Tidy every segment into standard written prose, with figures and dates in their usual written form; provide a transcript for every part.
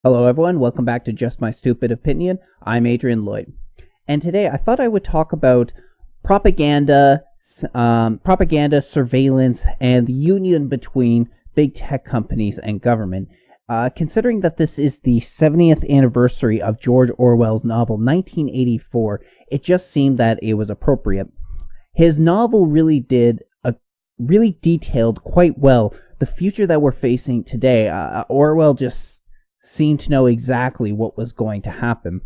Hello everyone, welcome back to Just My Stupid Opinion. I'm Adrian Lloyd. And today I thought I would talk about propaganda, surveillance, and the union between big tech companies and government. Considering that this is the 70th anniversary of George Orwell's novel 1984, it just seemed that it was appropriate. His novel really detailed quite well the future that we're facing today. Orwell just seemed to know exactly what was going to happen.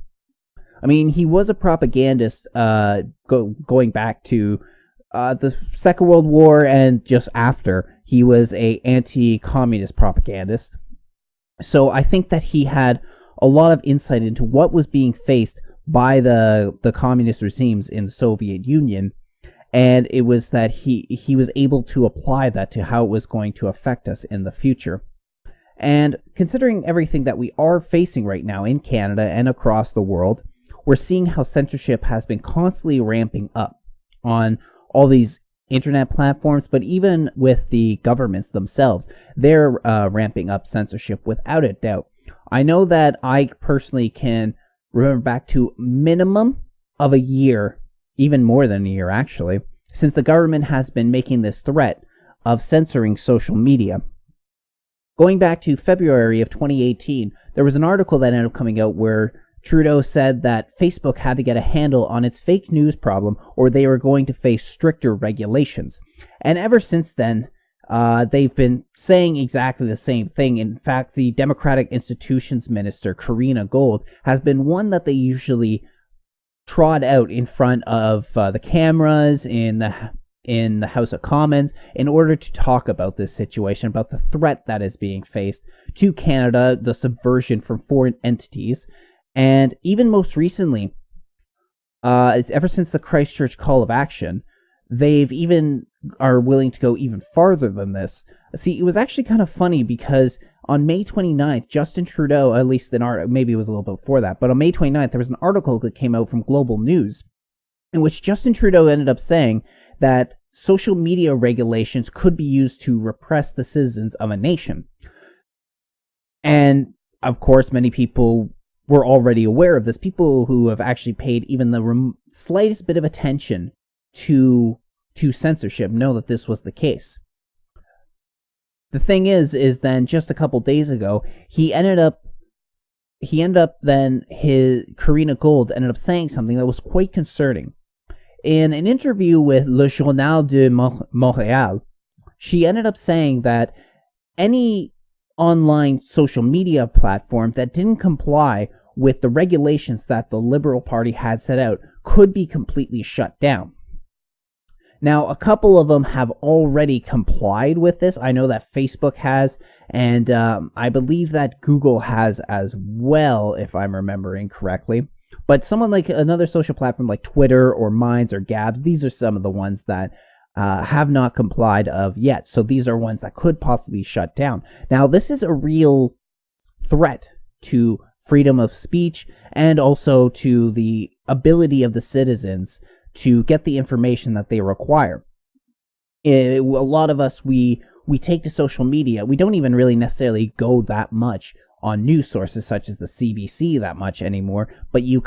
I mean, he was a propagandist going back to the Second World War and just after. He was a anti-communist propagandist. So I think that he had a lot of insight into what was being faced by the communist regimes in the Soviet Union. And it was that he was able to apply that to how it was going to affect us in the future. And considering everything that we are facing right now in Canada and across the world, we're seeing how censorship has been constantly ramping up on all these internet platforms, but even with the governments themselves, they're ramping up censorship without a doubt. I know that I personally can remember back to minimum of a year, even more than a year actually, since the government has been making this threat of censoring social media. Going back to February of 2018, there was an article that ended up coming out where Trudeau said that Facebook had to get a handle on its fake news problem or they were going to face stricter regulations. And ever since then, they've been saying exactly the same thing. In fact, the Democratic Institutions Minister, Karina Gold, has been one that they usually trot out in front of the cameras in the House of Commons in order to talk about this situation, about the threat that is being faced to Canada, the subversion from foreign entities. And even most recently, it's ever since the Christchurch Call of Action, they've even are willing to go even farther than this. See, it was actually kind of funny because on May 29th, Justin Trudeau, at least maybe it was a little bit before that, but on May 29th, there was an article that came out from Global News in which Justin Trudeau ended up saying that social media regulations could be used to repress the citizens of a nation. And, of course, many people were already aware of this. People who have actually paid even the slightest bit of attention to censorship know that this was the case. The thing is then just a couple days ago, Karina Gold ended up saying something that was quite concerning. In an interview with Le Journal de Montréal, she ended up saying that any online social media platform that didn't comply with the regulations that the Liberal Party had set out could be completely shut down. Now, a couple of them have already complied with this. I know that Facebook has, and I believe that Google has as well, if I'm remembering correctly. But someone like another social platform like Twitter or Minds or Gabs, these are some of the ones that have not complied of yet. So these are ones that could possibly shut down. Now, this is a real threat to freedom of speech and also to the ability of the citizens to get the information that they require. A lot of us, we take to social media. We don't even really necessarily go that much on news sources such as the CBC that much anymore, but you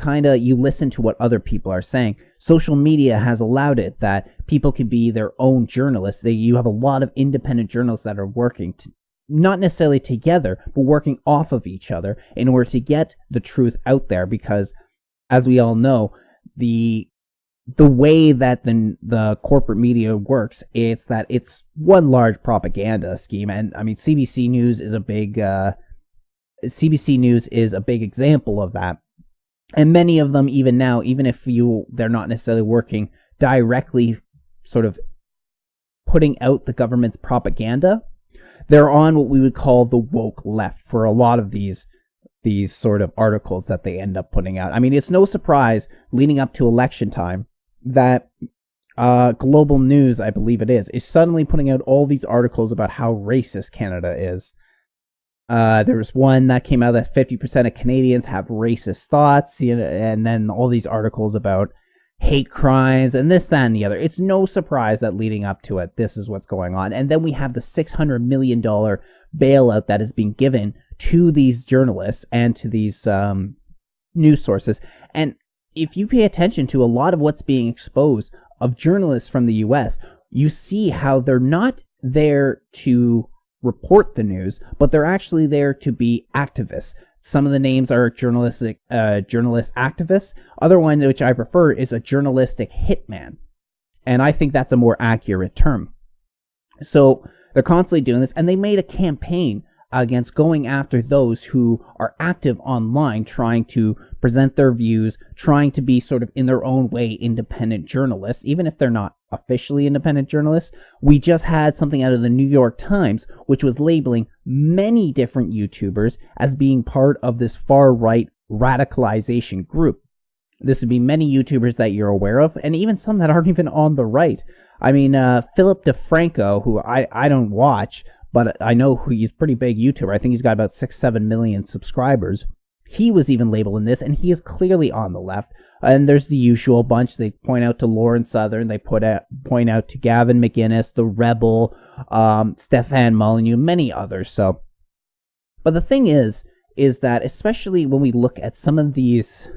listen to what other people are saying. Social media has allowed it that people can be their own journalists. You have a lot of independent journalists that are working not necessarily together, but working off of each other in order to get the truth out there, because as we all know, the way that the corporate media works, it's that it's one large propaganda scheme. And I mean, CBC News is a big example of that. And many of them, even now, even if they're not necessarily working directly, sort of putting out the government's propaganda, they're on what we would call the woke left for a lot of these sort of articles that they end up putting out. I mean, it's no surprise leading up to election time that Global News, I believe it is suddenly putting out all these articles about how racist Canada is. There was one that came out that 50% of Canadians have racist thoughts, and then all these articles about hate crimes, and this, that, and the other. It's no surprise that leading up to it, this is what's going on. And then we have the $600 million bailout that is being given to these journalists and to these news sources. And if you pay attention to a lot of what's being exposed of journalists from the US, you see how they're not there to report the news, but they're actually there to be activists. Some of the names are journalist activists. Other one, which I prefer, is a journalistic hitman. And I think that's a more accurate term. So they're constantly doing this, and they made a campaign against going after those who are active online, trying to present their views, trying to be sort of in their own way independent journalists, even if they're not officially independent journalists. We just had something out of the New York Times, which was labeling many different YouTubers as being part of this far-right radicalization group. This would be many YouTubers that you're aware of, and even some that aren't even on the right. I mean, Philip DeFranco, who I don't watch, but I know he's a pretty big YouTuber. I think he's got about 6-7 million subscribers. He was even labeled in this, and he is clearly on the left. And there's the usual bunch. They point out to Lauren Southern. They point out to Gavin McInnes, the Rebel, Stefan Molyneux, many others. So, but the thing is that especially when we look at some of these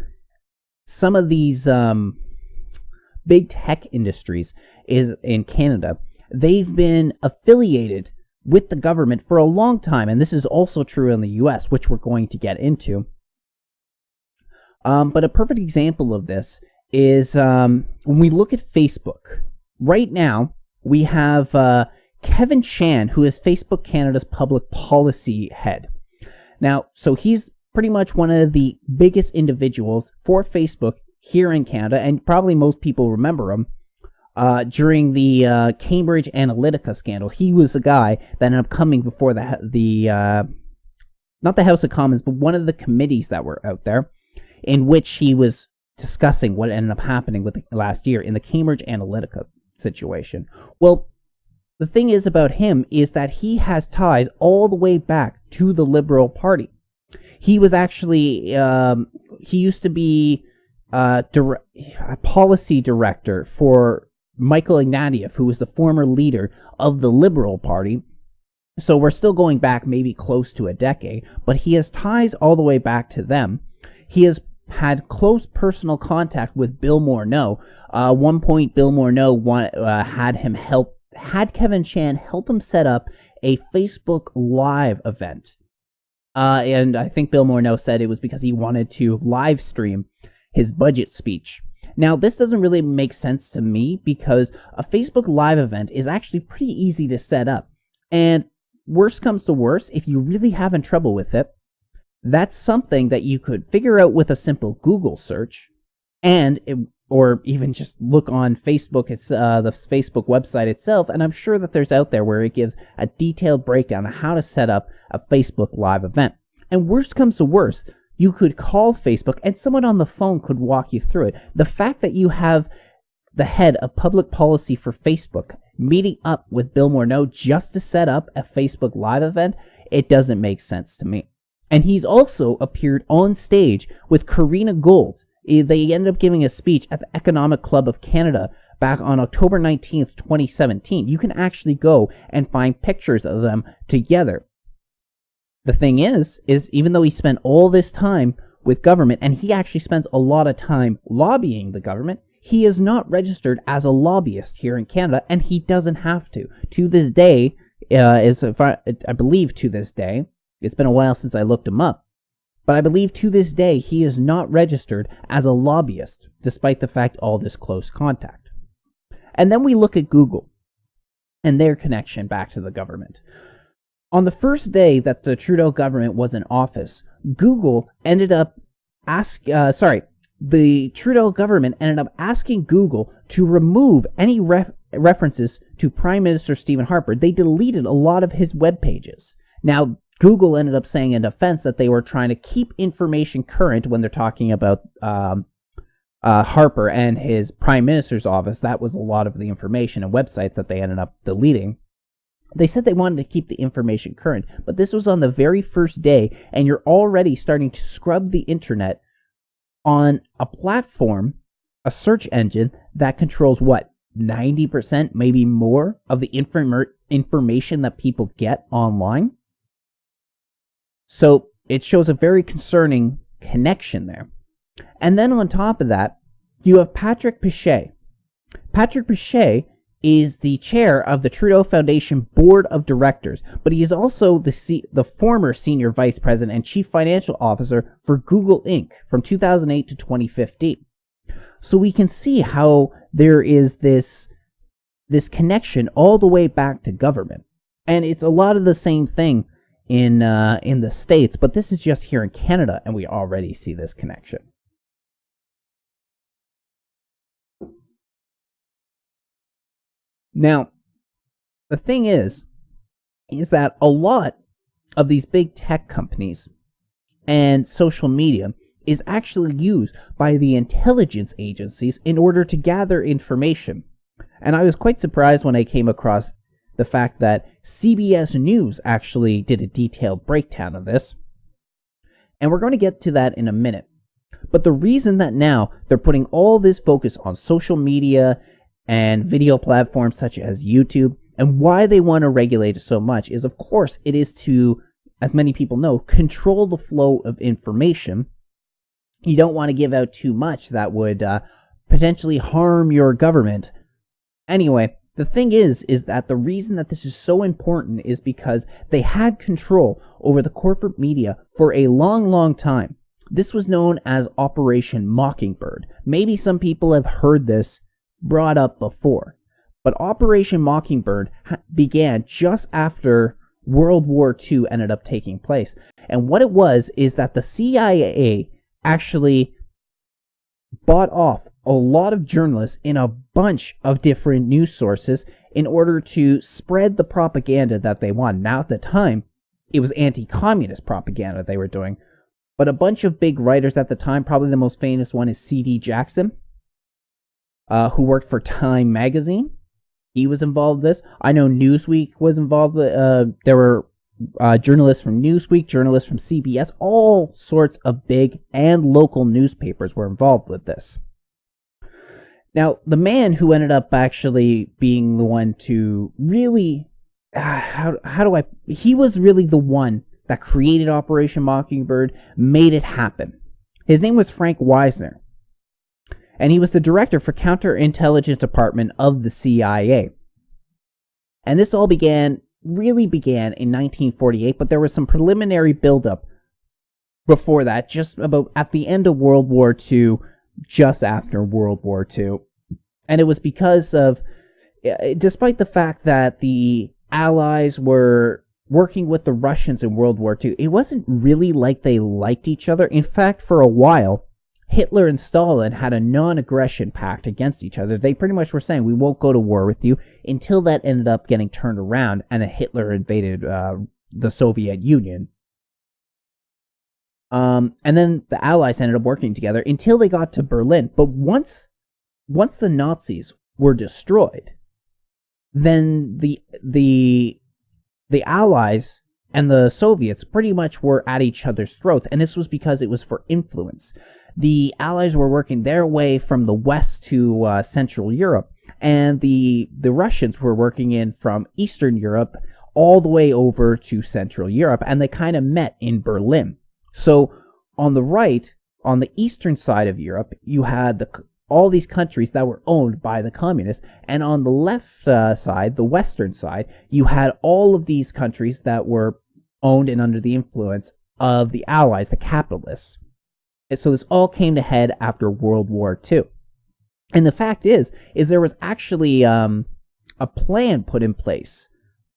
big tech industries is in Canada, they've been affiliated with the government for a long time, and this is also true in the US, which we're going to get into. But a perfect example of this is when we look at Facebook. Right now, we have Kevin Chan, who is Facebook Canada's public policy head. Now, so he's pretty much one of the biggest individuals for Facebook here in Canada, and probably most people remember him during the Cambridge Analytica scandal. He was a guy that ended up coming before the not the House of Commons, but one of the committees that were out there, in which he was discussing what ended up happening with last year in the Cambridge Analytica situation. Well, the thing is about him is that he has ties all the way back to the Liberal Party. He was actually, he used to be a policy director for Michael Ignatieff, who was the former leader of the Liberal Party. So we're still going back maybe close to a decade, but he has ties all the way back to them. He has had close personal contact with Bill Morneau. One point, Bill Morneau had Kevin Chan help him set up a Facebook Live event. And I think Bill Morneau said it was because he wanted to live stream his budget speech. Now, this doesn't really make sense to me because a Facebook Live event is actually pretty easy to set up. And worst comes to worst, if you're really having trouble with it, that's something that you could figure out with a simple Google search, or even just look on Facebook. It's the Facebook website itself, and I'm sure that there's out there where it gives a detailed breakdown of how to set up a Facebook Live event. And worst comes to worst, you could call Facebook, and someone on the phone could walk you through it. The fact that you have the head of public policy for Facebook meeting up with Bill Morneau just to set up a Facebook Live event, it doesn't make sense to me. And he's also appeared on stage with Karina Gold. They ended up giving a speech at the Economic Club of Canada back on October 19th, 2017. You can actually go and find pictures of them together. The thing is even though he spent all this time with government, and he actually spends a lot of time lobbying the government, he is not registered as a lobbyist here in Canada, and he doesn't have to. To this day, I believe to this day, it's been a while since I looked him up, but I believe to this day he is not registered as a lobbyist, despite the fact all this close contact. And then we look at Google and their connection back to the government. On the first day that the Trudeau government was in office, Google ended up the Trudeau government ended up asking Google to remove any references to Prime Minister Stephen Harper. They deleted a lot of his web pages. Now, Google ended up saying in defense that they were trying to keep information current when they're talking about Harper and his Prime Minister's office. That was a lot of the information and websites that they ended up deleting. They said they wanted to keep the information current, but this was on the very first day, and you're already starting to scrub the internet on a platform, a search engine, that controls, 90%, maybe more, of the information that people get online? So it shows a very concerning connection there. And then on top of that, you have Patrick Piché. Patrick Piché is the chair of the Trudeau Foundation Board of Directors, but he is also the former senior vice president and chief financial officer for Google Inc. from 2008 to 2015. So we can see how there is this connection all the way back to government. And it's a lot of the same thing in the States, but this is just here in Canada, and we already see this connection. Now, the thing is that a lot of these big tech companies and social media is actually used by the intelligence agencies in order to gather information. And I was quite surprised when I came across the fact that CBS News actually did a detailed breakdown of this. And we're going to get to that in a minute. But the reason that now they're putting all this focus on social media and video platforms such as YouTube, and why they want to regulate it so much is, of course, it is to, as many people know, control the flow of information. You don't want to give out too much that would potentially harm your government. Anyway, the thing is that the reason that this is so important is because they had control over the corporate media for a long, long time. This was known as Operation Mockingbird. Maybe some people have heard this brought up before, but Operation Mockingbird began just after World War II ended up taking place. And what it was is that the CIA actually bought off a lot of journalists in a bunch of different news sources in order to spread the propaganda that they wanted. Now, at the time, it was anti-communist propaganda they were doing, but a bunch of big writers at the time, probably the most famous one is C.D. Jackson, who worked for Time magazine. He was involved in this. I know Newsweek was involved. There were journalists from Newsweek, journalists from CBS, all sorts of big and local newspapers were involved with this. Now, the man who ended up actually being the one to really, he was really the one that created Operation Mockingbird, made it happen. His name was Frank Wisner, and he was the director for Counterintelligence Department of the CIA. And this all began in 1948, but there was some preliminary buildup before that, just about at the end of World War II, just after World War II. And it was because of, despite the fact that the Allies were working with the Russians in World War II, it wasn't really like they liked each other. In fact, for a while, Hitler and Stalin had a non-aggression pact against each other. They pretty much were saying, we won't go to war with you, until that ended up getting turned around and then Hitler invaded the Soviet Union. And then the Allies ended up working together until they got to Berlin. But once the Nazis were destroyed, then the Allies and the Soviets pretty much were at each other's throats, and this was because it was for influence. The Allies were working their way from the west to Central Europe, and the Russians were working in from Eastern Europe all the way over to Central Europe, and they kind of met in Berlin. So on the right, on the eastern side of Europe, you had all these countries that were owned by the communists, and on the left side, the western side, you had all of these countries that were owned and under the influence of the Allies, the capitalists. And so this all came to head after World War II. And the fact is there was actually a plan put in place.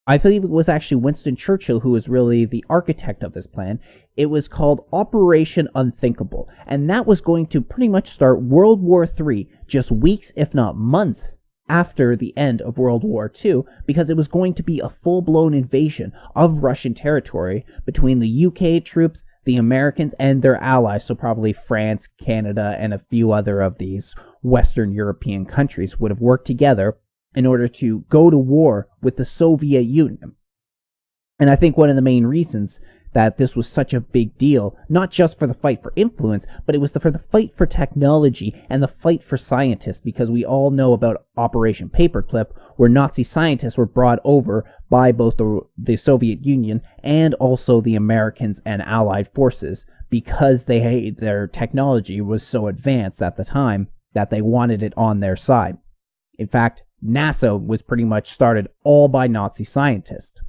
I believe it was actually Winston Churchill who was really the architect of this plan. It was called Operation Unthinkable, and that was going to pretty much start World War III just weeks, if not months, after the end of World War II, because it was going to be a full-blown invasion of Russian territory between the UK troops, the Americans, and their allies, so probably France, Canada, and a few other of these Western European countries would have worked together in order to go to war with the Soviet Union. And I think one of the main reasons that this was such a big deal, not just for the fight for influence, but it was for the fight for technology and the fight for scientists, because we all know about Operation Paperclip, where Nazi scientists were brought over by both the Soviet Union and also the Americans and Allied forces, because their technology was so advanced at the time that they wanted it on their side. In fact, NASA was pretty much started all by Nazi scientists.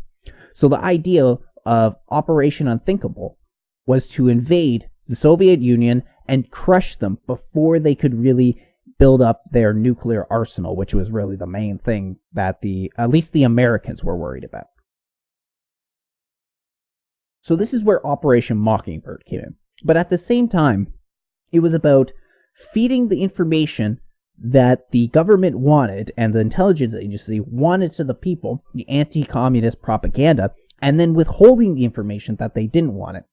So the idea of Operation Unthinkable was to invade the Soviet Union and crush them before they could really build up their nuclear arsenal, which was really the main thing that at least the Americans were worried about. So this is where Operation Mockingbird came in. But at the same time, it was about feeding the information that the government wanted and the intelligence agency wanted to the people, the anti-communist propaganda, and then withholding the information that they didn't want it.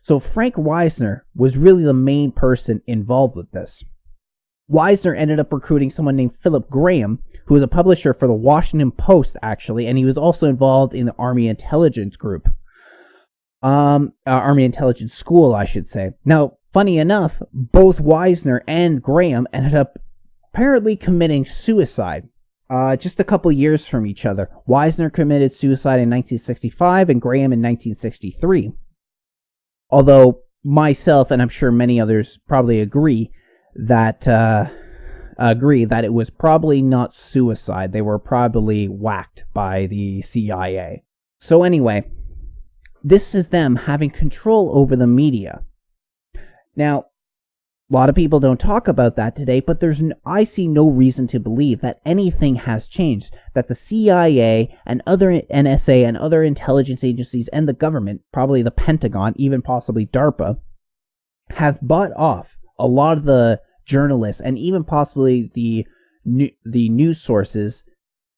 So Frank Wisner was really the main person involved with this. Wisner ended up recruiting someone named Philip Graham, who was a publisher for the Washington Post, actually, and he was also involved in the Army Intelligence Group. Army Intelligence School, I should say. Now, funny enough, both Wisner and Graham ended up apparently committing suicide just a couple years from each other. Wisner committed suicide in 1965 and Graham in 1963. Although myself, and I'm sure many others probably agree that it was probably not suicide. They were probably whacked by the CIA. So anyway, this is them having control over the media. Now, a lot of people don't talk about that today, but I see no reason to believe that anything has changed, that the CIA and other NSA and other intelligence agencies and the government, probably the Pentagon, even possibly DARPA, have bought off a lot of the journalists and even possibly the news sources,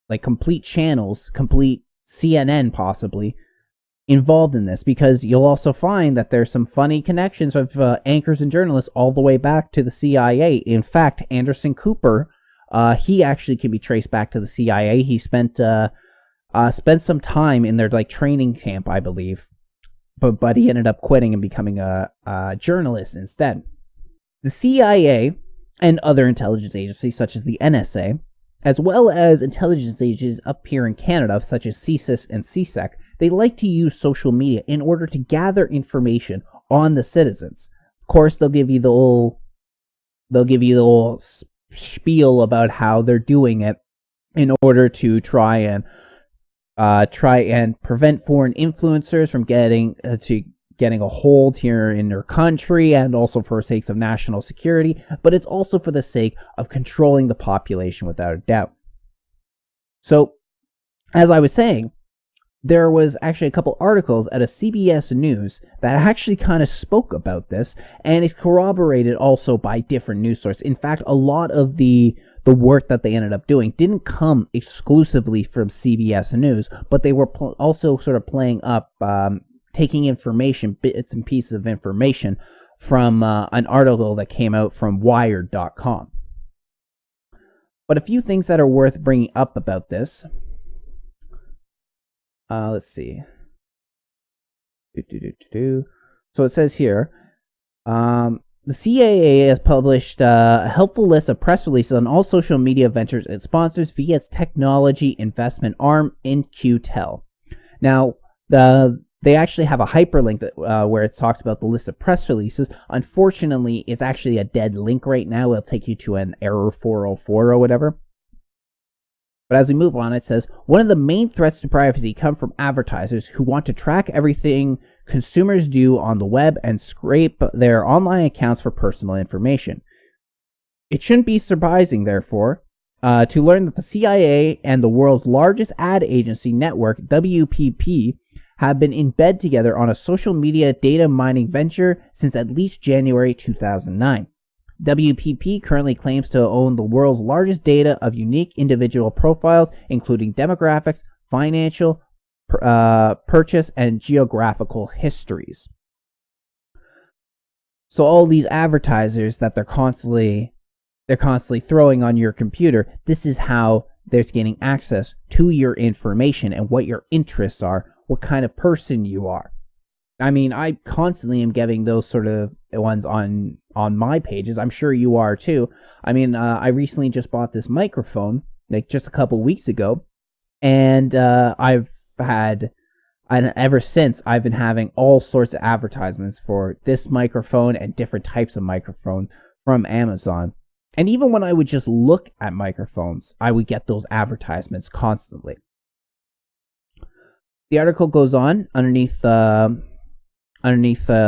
like complete channels, complete CNN possibly, involved in this, because you'll also find that there's some funny connections of anchors and journalists all the way back to the CIA. In fact, Anderson Cooper, he actually can be traced back to the CIA. He spent some time in their training camp, I believe, but he ended up quitting and becoming a journalist instead. The CIA and other intelligence agencies such as the NSA, as well as intelligence agencies up here in Canada such as CSIS and CSEC, they like to use social media in order to gather information on the citizens. Of course, they'll give you the whole spiel about how they're doing it in order to try and prevent foreign influencers from getting a hold here in their country, and also for sakes of national security, but it's also for the sake of controlling the population without a doubt. So, as I was saying, there was actually a couple articles at a CBS News that actually kind of spoke about this, and it's corroborated also by different news sources. In fact, a lot of the work that they ended up doing didn't come exclusively from CBS News, but they were also sort of playing up, taking information, bits and pieces of information from an article that came out from Wired.com. But a few things that are worth bringing up about this. Let's see. So it says here, the CAA has published a helpful list of press releases on all social media ventures it sponsors via its technology investment arm In-Q-Tel. Now, they actually have a hyperlink where it talks about the list of press releases. Unfortunately, it's actually a dead link right now. It'll take you to an error 404 or whatever. But as we move on, it says, one of the main threats to privacy come from advertisers who want to track everything consumers do on the web and scrape their online accounts for personal information. It shouldn't be surprising, therefore, to learn that the CIA and the world's largest ad agency network, WPP, have been in bed together on a social media data mining venture since at least January 2009. WPP currently claims to own the world's largest data of unique individual profiles, including demographics, financial, purchase, and geographical histories. So all these advertisers that they're constantly throwing on your computer, this is how they're getting access to your information and what your interests are, what kind of person you are. I mean, I constantly am getting those sort of ones on my pages. I'm sure you are too. I mean, I recently just bought this microphone, like just a couple weeks ago, and and ever since, I've been having all sorts of advertisements for this microphone and different types of microphone from Amazon. And even when I would just look at microphones, I would get those advertisements constantly. The article goes on underneath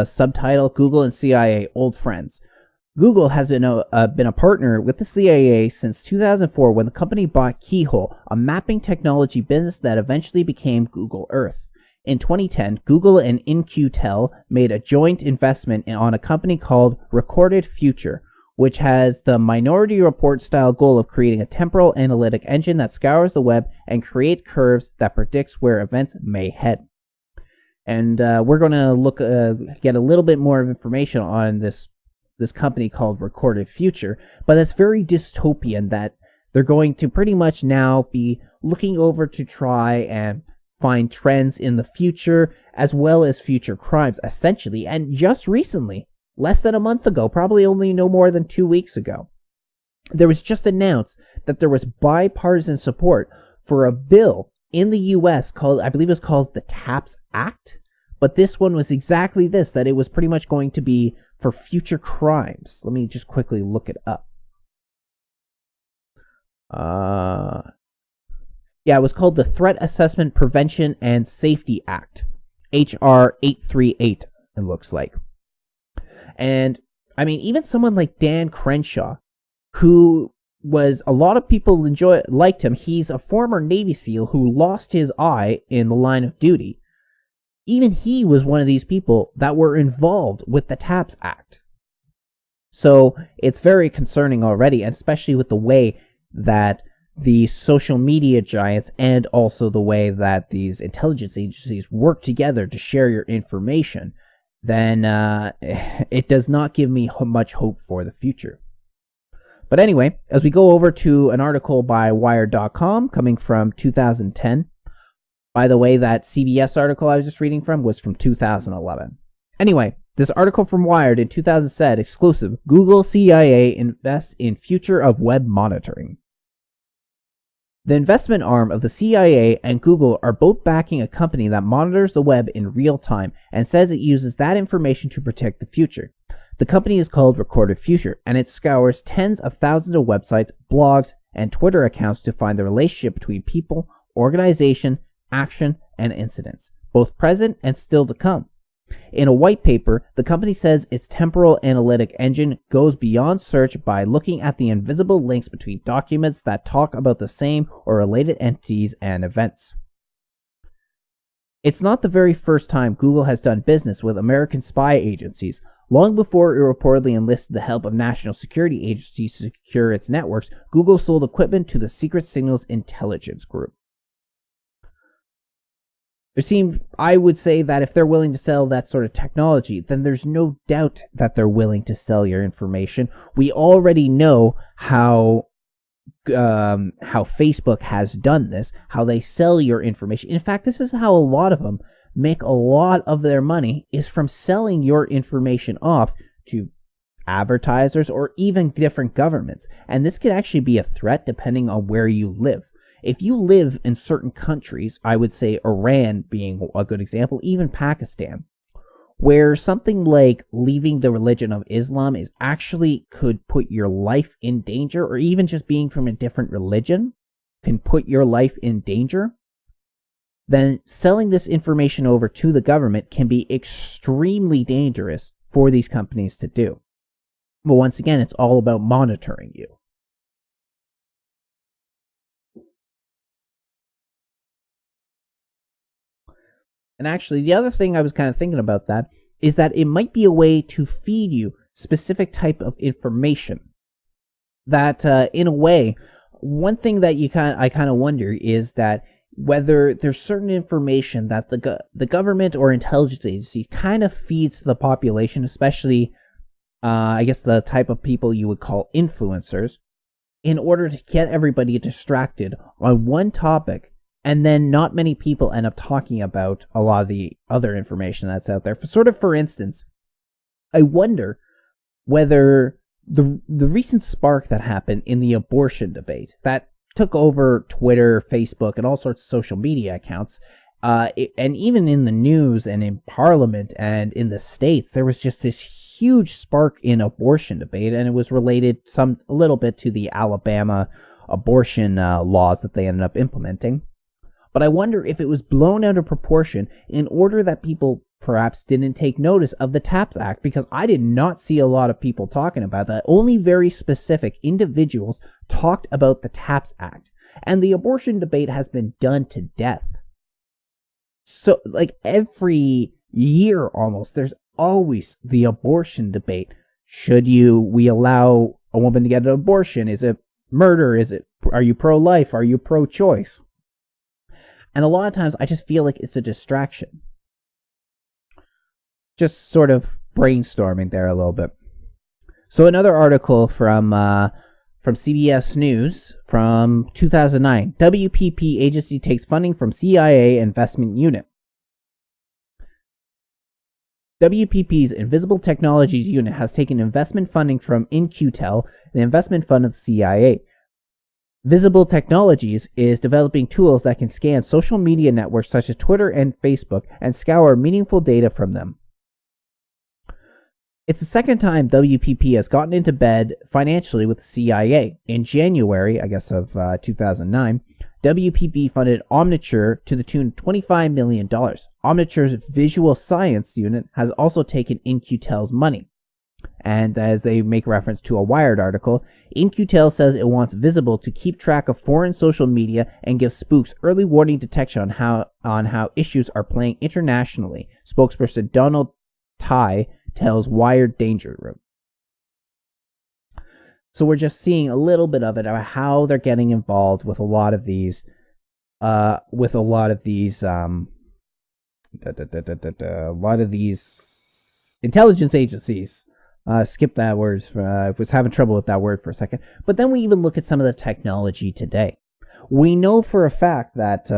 subtitle, Google and CIA, Old Friends. Google has been a partner with the CIA since 2004 when the company bought Keyhole, a mapping technology business that eventually became Google Earth. In 2010, Google and In-Q-Tel made a joint investment on a company called Recorded Future, which has the Minority Report style goal of creating a temporal analytic engine that scours the web and create curves that predicts where events may head. And we're going to get a little bit more of information on this company called Recorded Future, but it's very dystopian that they're going to pretty much now be looking over to try and find trends in the future as well as future crimes, essentially. And just recently, less than a month ago, probably only no more than 2 weeks ago, there was just announced that there was bipartisan support for a bill in the U.S. called, I believe it was called the TAPS Act, but this one was exactly this, that it was pretty much going to be for future crimes. Let me just quickly look it up. Yeah, it was called the Threat Assessment Prevention and Safety Act, HR 838, it looks like. And, I mean, even someone like Dan Crenshaw, who was, a lot of people liked him. He's a former Navy SEAL who lost his eye in the line of duty. Even he was one of these people that were involved with the TAPS Act. So it's very concerning already, and especially with the way that the social media giants and also the way that these intelligence agencies work together to share your information, then it does not give me much hope for the future. But anyway, as we go over to an article by Wired.com coming from 2010, by the way, that CBS article I was just reading from was from 2011. Anyway, this article from Wired in 2000 said, exclusive, Google CIA invests in future of web monitoring. The investment arm of the CIA and Google are both backing a company that monitors the web in real time and says it uses that information to protect the future. The company is called Recorded Future, and it scours tens of thousands of websites, blogs, and Twitter accounts to find the relationship between people, organization, action, and incidents, both present and still to come. In a white paper, the company says its temporal analytic engine goes beyond search by looking at the invisible links between documents that talk about the same or related entities and events. It's not the very first time Google has done business with American spy agencies. Long before it reportedly enlisted the help of national security agencies to secure its networks, Google sold equipment to the Secret Signals Intelligence Group. I would say that if they're willing to sell that sort of technology, then there's no doubt that they're willing to sell your information. We already know how Facebook has done this, how they sell your information. In fact, this is how a lot of them make a lot of their money, is from selling your information off to advertisers or even different governments. And this could actually be a threat depending on where you live. If you live in certain countries, I would say Iran being a good example, even Pakistan, where something like leaving the religion of Islam is actually could put your life in danger, or even just being from a different religion can put your life in danger, then selling this information over to the government can be extremely dangerous for these companies to do. But once again, it's all about monitoring you. And actually, the other thing I was kind of thinking about that is that it might be a way to feed you specific type of information. That, in a way, one thing that I kind of wonder is that whether there's certain information that the government or intelligence agency kind of feeds to the population, especially, I guess, the type of people you would call influencers, in order to get everybody distracted on one topic And then not many people end up talking about a lot of the other information that's out there. For instance, I wonder whether the recent spark that happened in the abortion debate that took over Twitter, Facebook, and all sorts of social media accounts, and even in the news and in Parliament and in the States, there was just this huge spark in abortion debate, and it was related a little bit to the Alabama abortion laws that they ended up implementing. But I wonder if it was blown out of proportion in order that people perhaps didn't take notice of the TAPS Act, because I did not see a lot of people talking about that. Only very specific individuals talked about the TAPS Act. And the abortion debate has been done to death. So, like, every year almost, there's always the abortion debate. We allow a woman to get an abortion? Is it murder? Are you pro-life? Are you pro-choice? And a lot of times I just feel like it's a distraction. Just sort of brainstorming there a little bit. So another article from CBS News from 2009. WPP agency takes funding from CIA investment unit. WPP's Invisible Technologies unit has taken investment funding from In-Q-Tel, the investment fund of the CIA. Visible Technologies is developing tools that can scan social media networks such as Twitter and Facebook and scour meaningful data from them. It's the second time WPP has gotten into bed financially with the CIA. In January, of 2009, WPP funded Omniture to the tune of $25 million. Omniture's visual science unit has also taken In-Q-Tel's money. And as they make reference to a Wired article, In-Q-Tel says it wants Visible to keep track of foreign social media and give spooks early warning detection on how issues are playing internationally. Spokesperson Donald Tai tells Wired Danger Room. So we're just seeing a little bit of it, of how they're getting involved with a lot of these, intelligence agencies. Skip that word. I was having trouble with that word for a second. But then we even look at some of the technology today. We know for a fact that,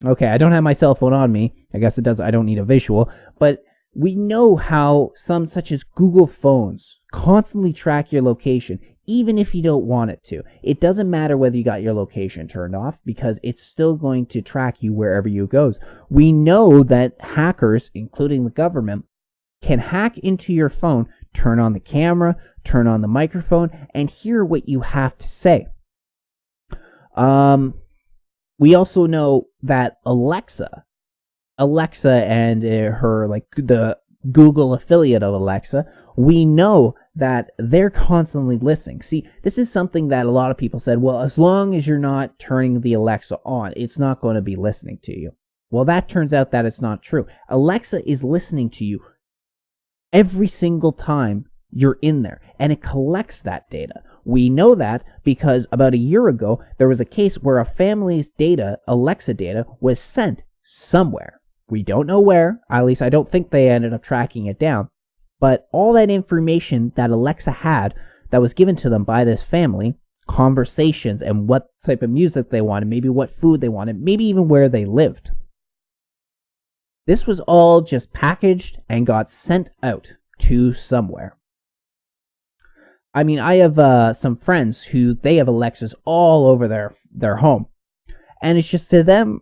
okay, I don't have my cell phone on me. I guess I don't need a visual. But we know how some such as Google phones constantly track your location, even if you don't want it to. It doesn't matter whether you got your location turned off, because it's still going to track you wherever you go. We know that hackers, including the government, can hack into your phone, turn on the camera, turn on the microphone, and hear what you have to say. We also know that Alexa and her, the Google affiliate of Alexa, we know that they're constantly listening. See, this is something that a lot of people said, well, as long as you're not turning the Alexa on, it's not going to be listening to you. Well, that turns out that it's not true. Alexa is listening to you every single time you're in there, and it collects that data. We know that because about a year ago, there was a case where a family's data, Alexa data, was sent somewhere. We don't know where, at least I don't think they ended up tracking it down, but all that information that Alexa had that was given to them by this family, conversations and what type of music they wanted, maybe what food they wanted, maybe even where they lived. This was all just packaged and got sent out to somewhere. I mean, I have some friends who they have Alexas all over their home. And it's just, to them,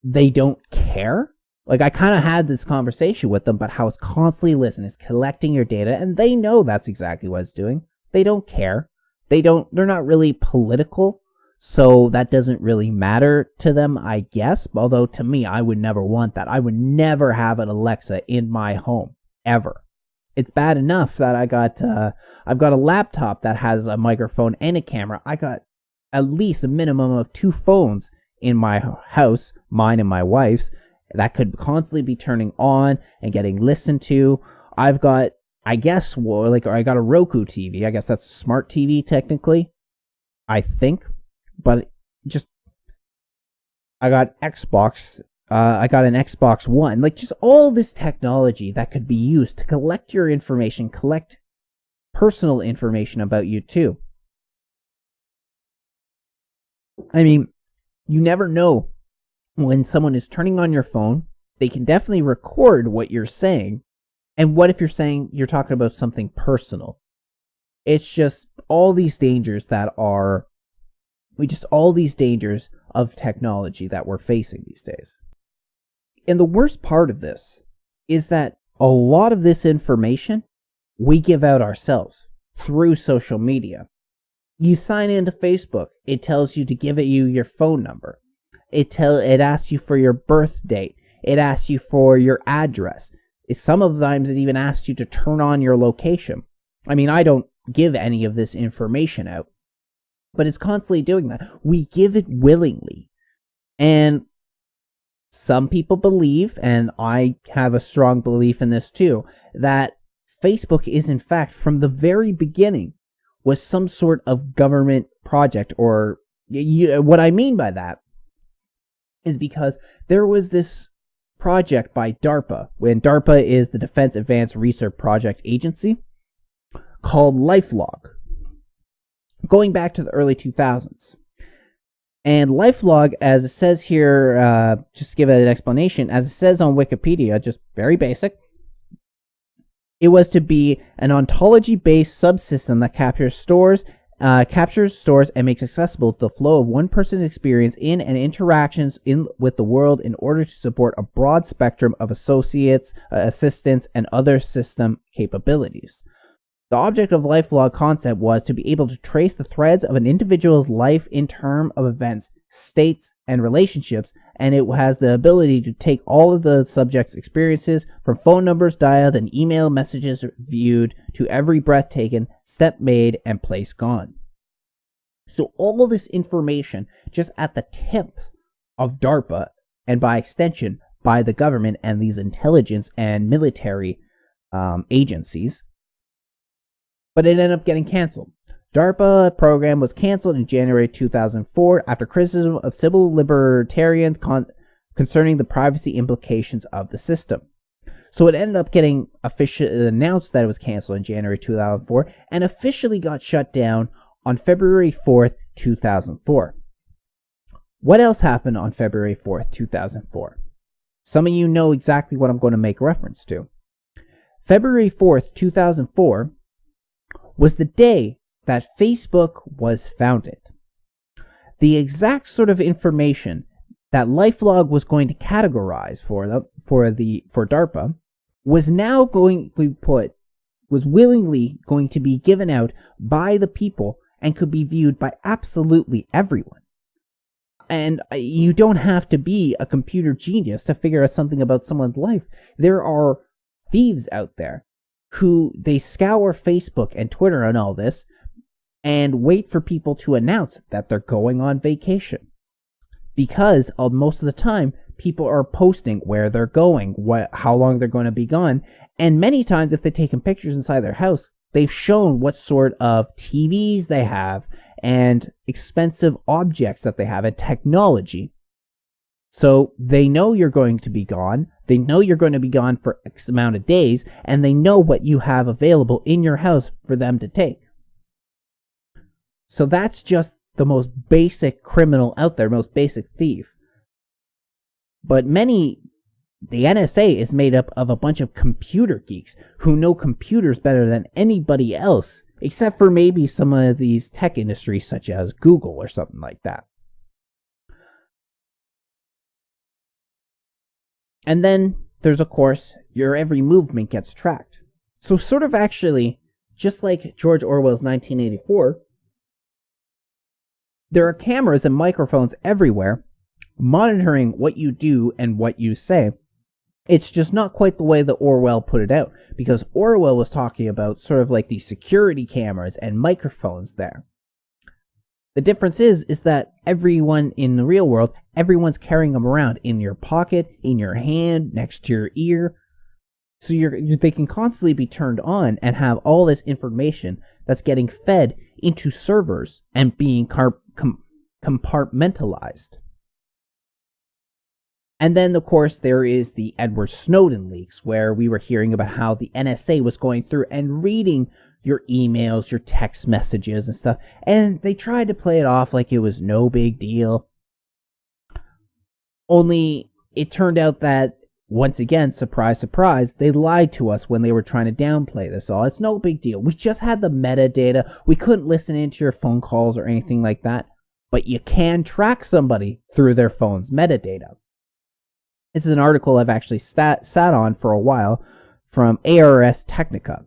they don't care. Like, I kind of had this conversation with them about how it's constantly listening, it's collecting your data, and they know that's exactly what it's doing. They don't care. They're not really political, so that doesn't really matter to them, I guess. Although, to me, I would never want that. I would never have an Alexa in my home, ever. It's bad enough that I've got a laptop that has a microphone and a camera. I got at least a minimum of 2 phones in my house, mine and my wife's, that could constantly be turning on and getting listened to. I've got, I got a Roku TV. I guess that's a smart TV technically, I think. But I got Xbox. I got an Xbox One. Like, just all this technology that could be used to collect your information, collect personal information about you too. I mean, You never know when someone is turning on your phone. They can definitely record what you're saying. And what if you're talking about something personal? It's just all these dangers of technology that we're facing these days. And the worst part of this is that a lot of this information we give out ourselves through social media. You sign into Facebook, it tells you to give you your phone number. It asks you for your birth date. It asks you for your address. Sometimes it even asks you to turn on your location. I mean, I don't give any of this information out, but it's constantly doing that. We give it willingly. And some people believe, and I have a strong belief in this too, that Facebook is in fact, from the very beginning, was some sort of government project. Or what I mean by that is because there was this project by DARPA, when DARPA is the Defense Advanced Research Project Agency, called LifeLog, going back to the early 2000s. And LifeLog, as it says here, just to give it an explanation, as it says on Wikipedia, just very basic, it was to be an ontology-based subsystem that captures, stores, and makes accessible the flow of one person's experience in and interactions with the world in order to support a broad spectrum of assistants, and other system capabilities. The object of LifeLog concept was to be able to trace the threads of an individual's life in terms of events, states, and relationships, and it has the ability to take all of the subject's experiences, from phone numbers dialed and email messages viewed to every breath taken, step made, and place gone. So all this information just at the tip of DARPA, and by extension by the government and these intelligence and military agencies. But it ended up getting canceled. DARPA program was canceled in January 2004 after criticism of civil libertarians concerning the privacy implications of the system. So it ended up getting officially announced that it was canceled in January 2004 and officially got shut down on February 4th, 2004. What else happened on February 4th, 2004? Some of you know exactly what I'm going to make reference to. February 4th, 2004 was the day that Facebook was founded. The exact sort of information that LifeLog was going to categorize for DARPA was now was willingly going to be given out by the people and could be viewed by absolutely everyone. And you don't have to be a computer genius to figure out something about someone's life. There are thieves out there who they scour Facebook and Twitter and all this and wait for people to announce that they're going on vacation. Because most of the time, people are posting where they're going, how long they're going to be gone, and many times if they've taken pictures inside their house, they've shown what sort of TVs they have and expensive objects that they have and technology. So they know you're going to be gone. They know you're going to be gone for X amount of days, and they know what you have available in your house for them to take. So that's just the most basic criminal out there, most basic thief. But the NSA is made up of a bunch of computer geeks who know computers better than anybody else, except for maybe some of these tech industries such as Google or something like that. And then there's, of course, your every movement gets tracked. So sort of actually, just like George Orwell's 1984, there are cameras and microphones everywhere monitoring what you do and what you say. It's just not quite the way that Orwell put it out, because Orwell was talking about sort of like these security cameras and microphones there. The difference is that everyone in the real world, everyone's carrying them around in your pocket, in your hand, next to your ear. So they can constantly be turned on and have all this information that's getting fed into servers and being compartmentalized. And then, of course, there is the Edward Snowden leaks, where we were hearing about how the NSA was going through and reading your emails, your text messages and stuff. And they tried to play it off like it was no big deal. Only it turned out that, once again, surprise, surprise, they lied to us when they were trying to downplay this all. It's no big deal. We just had the metadata. We couldn't listen into your phone calls or anything like that. But you can track somebody through their phone's metadata. This is an article I've actually sat on for a while from ARS Technica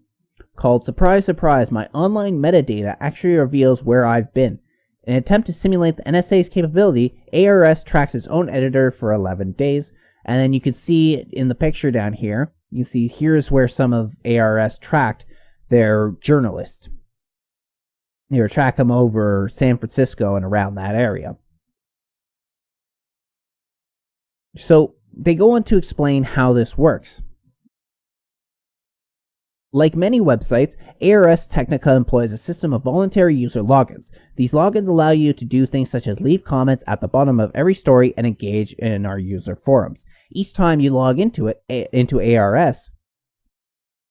called Surprise, Surprise, My Online Metadata Actually Reveals Where I've Been. In an attempt to simulate the NSA's capability, ARS tracks its own editor for 11 days. And then you can see in the picture down here, you see here's where some of ARS tracked their journalists. They were tracking them over San Francisco and around that area. So they go on to explain how this works. Like many websites, ARS Technica employs a system of voluntary user logins. These logins allow you to do things such as leave comments at the bottom of every story and engage in our user forums. Each time you log into ARS,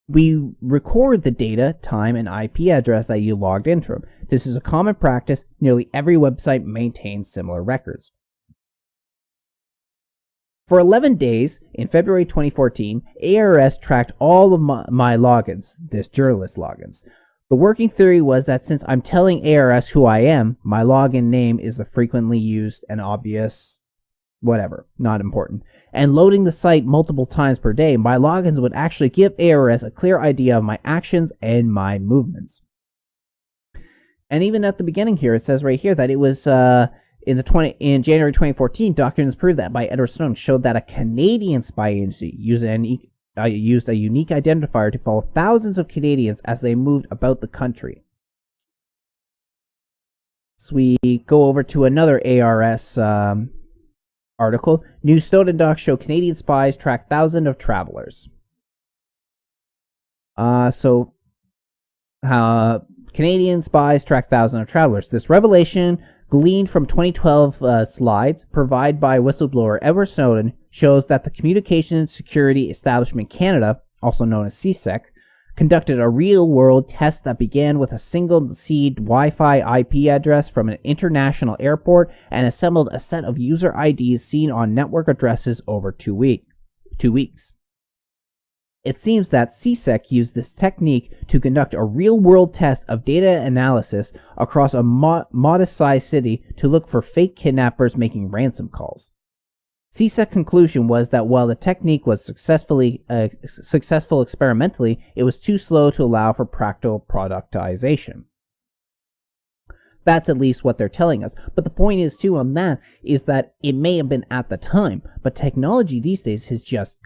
we record the data, time, and IP address that you logged into. This is a common practice. Nearly every website maintains similar records. For 11 days, in February 2014, ARS tracked all of my logins, this journalist logins. The working theory was that since I'm telling ARS who I am, my login name is a frequently used and obvious, whatever, not important, and loading the site multiple times per day, my logins would actually give ARS a clear idea of my actions and my movements. And even at the beginning here, it says right here that it was in January 2014, documents proved that by Edward Snowden showed that a Canadian spy agency used a unique identifier to follow thousands of Canadians as they moved about the country. So we go over to another ARS article. New Snowden docs show Canadian spies track thousands of travelers. Canadian spies track thousands of travelers. This revelation, gleaned from 2012 slides provided by whistleblower Edward Snowden, shows that the Communications Security Establishment Canada, also known as CSEC, conducted a real-world test that began with a single seed Wi-Fi IP address from an international airport and assembled a set of user IDs seen on network addresses over 2 weeks. It seems that CSEC used this technique to conduct a real-world test of data analysis across a modest-sized city to look for fake kidnappers making ransom calls. CSEC's conclusion was that while the technique was successful experimentally, it was too slow to allow for practical productization. That's at least what they're telling us. But the point is, too, on that, is that it may have been at the time, but technology these days is just,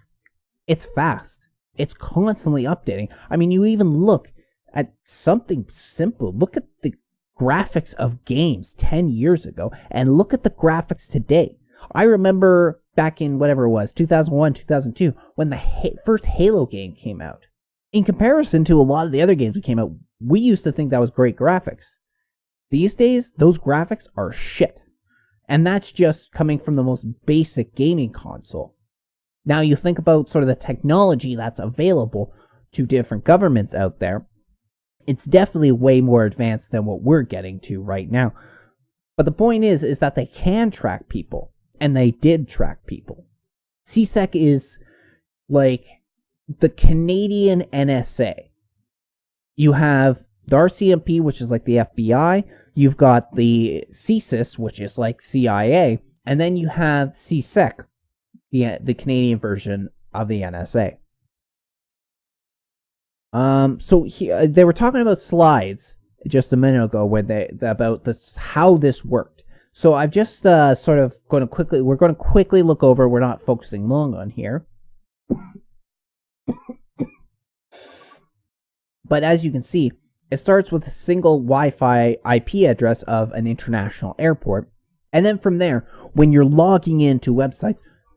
it's fast. It's constantly updating. I mean, you even look at something simple. Look at the graphics of games 10 years ago, and look at the graphics today. I remember back in whatever it was, 2001, 2002, when the first Halo game came out. In comparison to a lot of the other games that came out, we used to think that was great graphics. These days, those graphics are shit. And that's just coming from the most basic gaming console. Now you think about sort of the technology that's available to different governments out there. It's definitely way more advanced than what we're getting to right now. But the point is that they can track people. And they did track people. CSEC is like the Canadian NSA. You have the RCMP, which is like the FBI. You've got the CSIS, which is like CIA. And then you have CSEC, the Canadian version of the NSA. They were talking about slides just a minute ago about how this worked. So I've just we're going to quickly look over. We're not focusing long on here. But as you can see, it starts with a single Wi-Fi IP address of an international airport. And then from there, when you're logging into websites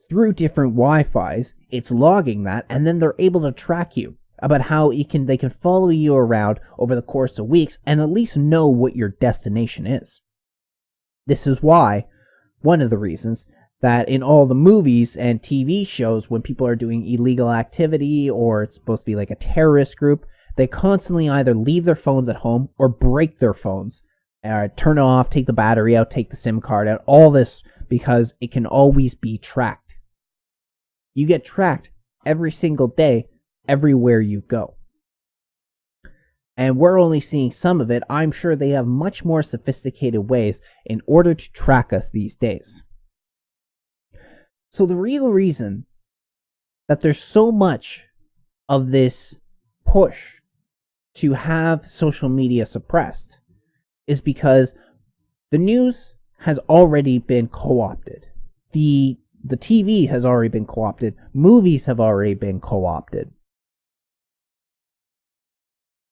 through different Wi-Fis, it's logging that, and then they're able to track you about how they can follow you around over the course of weeks and at least know what your destination is. This is why, one of the reasons, that in all the movies and TV shows, when people are doing illegal activity or it's supposed to be like a terrorist group, they constantly either leave their phones at home or break their phones, turn it off, take the battery out, take the SIM card out, all this because it can always be tracked. You get tracked every single day, everywhere you go. And we're only seeing some of it. I'm sure they have much more sophisticated ways in order to track us these days. So the real reason that there's so much of this push to have social media suppressed is because the news has already been co-opted. The TV has already been co-opted. Movies have already been co-opted.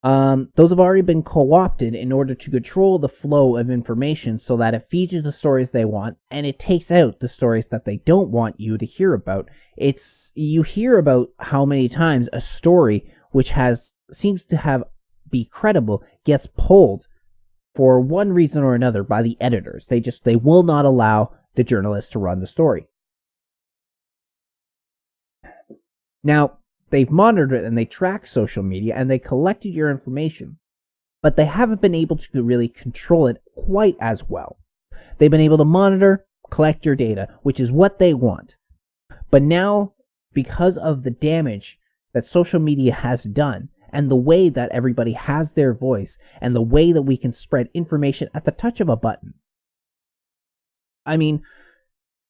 Those have already been co-opted in order to control the flow of information so that it feeds you the stories they want and it takes out the stories that they don't want you to hear about. You hear about how many times a story which seems to be credible gets pulled for one reason or another by the editors. They will not allow the journalists to run the story. Now, they've monitored it and they track social media and they collected your information, but they haven't been able to really control it quite as well. They've been able to monitor, collect your data, which is what they want. But now, because of the damage that social media has done and the way that everybody has their voice and the way that we can spread information at the touch of a button. I mean,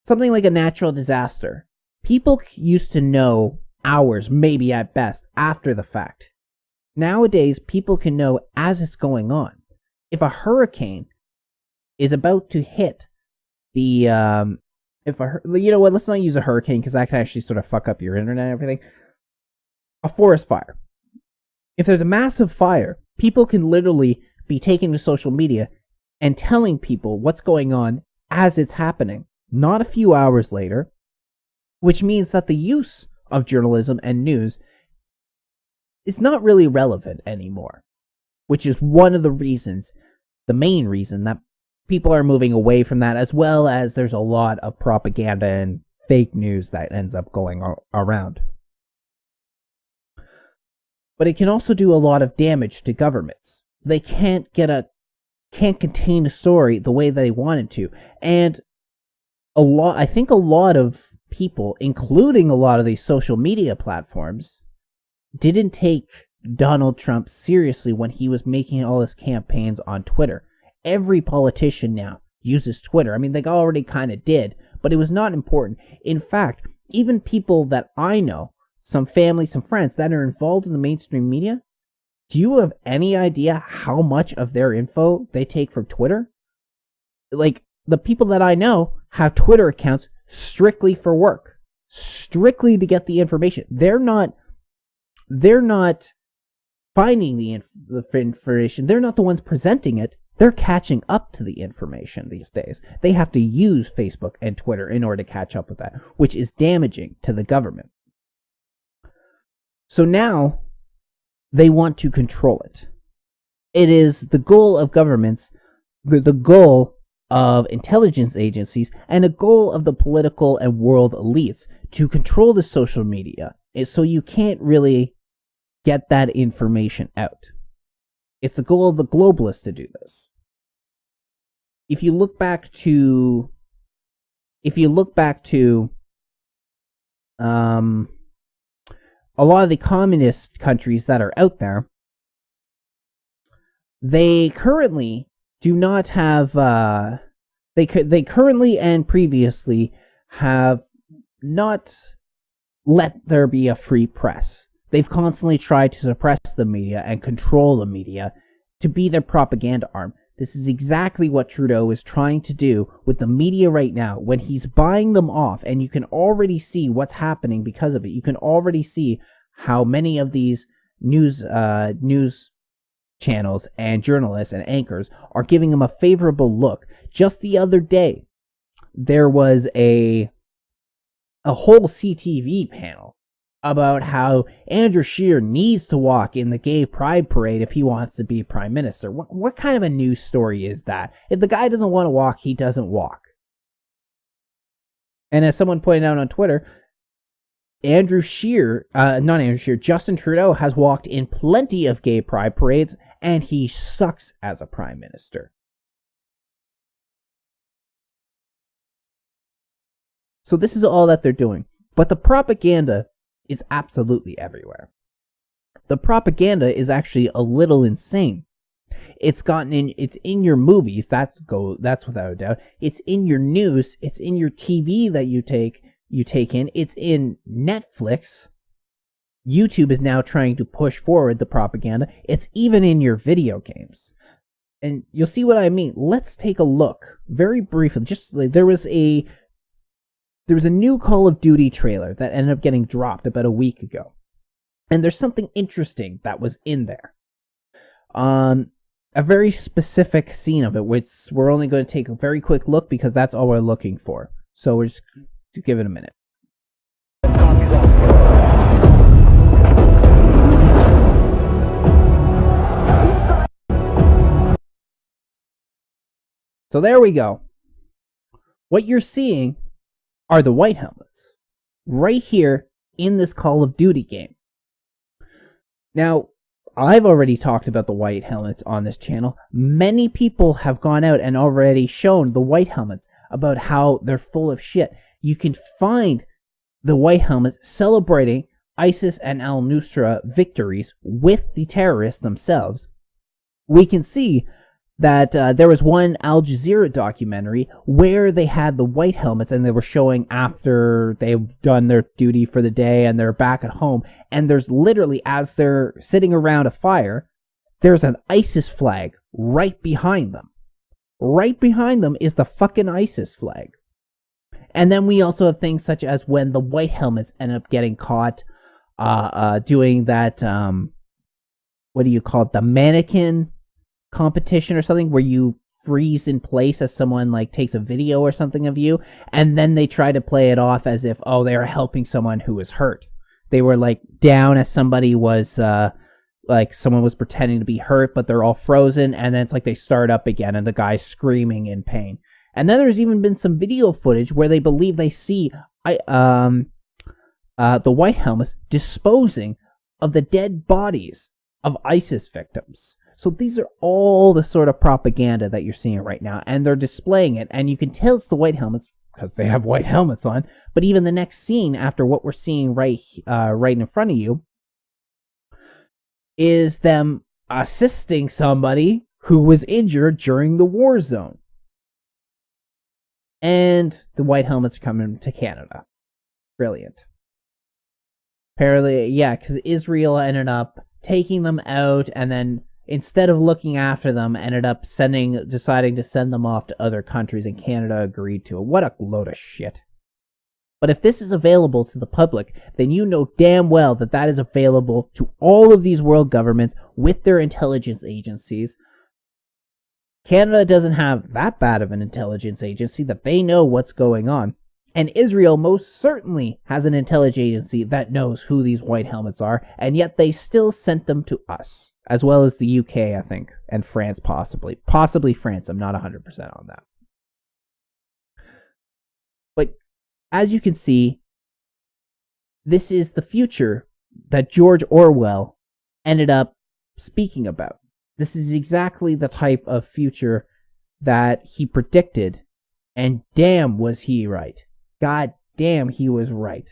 something like a natural disaster. People used to know hours, maybe at best, after the fact. Nowadays, people can know as it's going on. If a hurricane is about to hit you know what, let's not use a hurricane because that can actually sort of fuck up your internet and everything. A forest fire. If there's a massive fire, people can literally be taking to social media and telling people what's going on as it's happening, not a few hours later, which means that the use of journalism and news is not really relevant anymore, which is one of the reasons, the main reason that people are moving away from that, as well as there's a lot of propaganda and fake news that ends up going around. But it can also do a lot of damage to governments. They can't contain a story the way they wanted to, and I think a lot of people, including a lot of these social media platforms, didn't take Donald Trump seriously when he was making all his campaigns on Twitter. Every politician now uses Twitter. I mean, they already kind of did, but it was not important. In fact, even people that I know, some family, some friends that are involved in the mainstream media, do you have any idea how much of their info they take from Twitter? Like, the people that I know have Twitter accounts strictly for work, strictly to get the information. They're not finding the information. They're not the ones presenting it. They're catching up to the information these days. They have to use Facebook and Twitter in order to catch up with that, which is damaging to the government. So now they want to control it. It is the goal of governments, the goal of intelligence agencies, and a goal of the political and world elites to control the social media, so you can't really get that information out. It's the goal of the globalists to do this. If you look back to a lot of the communist countries that are out there, they currently do not have, they currently and previously have not let there be a free press. They've constantly tried to suppress the media and control the media to be their propaganda arm. This is exactly what Trudeau is trying to do with the media right now when he's buying them off, and you can already see what's happening because of it. You can already see how many of these news channels and journalists and anchors are giving him a favorable look. Just the other day, there was a whole CTV panel about how Andrew Scheer needs to walk in the gay pride parade if he wants to be prime minister. What kind of a news story is that? If the guy doesn't want to walk, he doesn't walk. And as someone pointed out on Twitter, Justin Trudeau has walked in plenty of gay pride parades, and he sucks as a prime minister. So this is all that they're doing. But the propaganda is absolutely everywhere. The propaganda is actually a little insane. It's in your movies, that's without a doubt. It's in your news, it's in your TV that you take in, it's in Netflix. YouTube is now trying to push forward the propaganda. It's even in your video games. And you'll see what I mean. Let's take a look very briefly. Just like there was a new Call of Duty trailer that ended up getting dropped about a week ago. And there's something interesting that was in there. A very specific scene of it, which we're only going to take a very quick look because that's all we're looking for. So we're just to give it a minute. So there we go. What you're seeing are the white helmets right here in this Call of Duty game. Now, I've already talked about the white helmets on this channel. Many people have gone out and already shown the white helmets about how they're full of shit. You can find the white helmets celebrating ISIS and al-Nusra victories with the terrorists themselves. We can see that there was one Al Jazeera documentary where they had the white helmets and they were showing after they've done their duty for the day and they're back at home. And there's literally, as they're sitting around a fire, there's an ISIS flag right behind them. Right behind them is the fucking ISIS flag. And then we also have things such as when the white helmets end up getting caught doing that, what do you call it, the mannequin competition or something, where you freeze in place as someone like takes a video or something of you, and then they try to play it off as if, oh, they are helping someone who was hurt. They were like down as somebody was like someone was pretending to be hurt, but they're all frozen, and then it's like they start up again and the guy's screaming in pain. And then there's even been some video footage where they believe they see the white helmets disposing of the dead bodies of ISIS victims. So these are all the sort of propaganda that you're seeing right now, and they're displaying it, and you can tell it's the white helmets because they have white helmets on. But even the next scene after what we're seeing right in front of you is them assisting somebody who was injured during the war zone. And the white helmets are coming to Canada. Brilliant. Apparently, yeah, because Israel ended up taking them out, and then instead of looking after them, ended up deciding to send them off to other countries, and Canada agreed to it. What a load of shit. But if this is available to the public, then you know damn well that that is available to all of these world governments with their intelligence agencies. Canada doesn't have that bad of an intelligence agency that they know what's going on. And Israel most certainly has an intelligence agency that knows who these white helmets are, and yet they still sent them to us, as well as the UK, I think, and France possibly. Possibly France, I'm not 100% on that. But as you can see, this is the future that George Orwell ended up speaking about. This is exactly the type of future that he predicted, and damn was he right. God damn, he was right.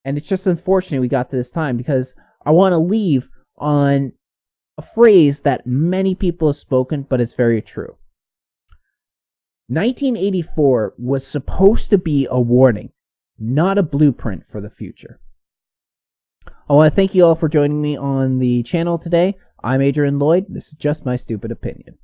And it's just unfortunate we got to this time, because I want to leave on a phrase that many people have spoken, but it's very true. 1984 was supposed to be a warning, not a blueprint for the future. I want to thank you all for joining me on the channel today. I'm Adrian Lloyd. This is just my stupid opinion.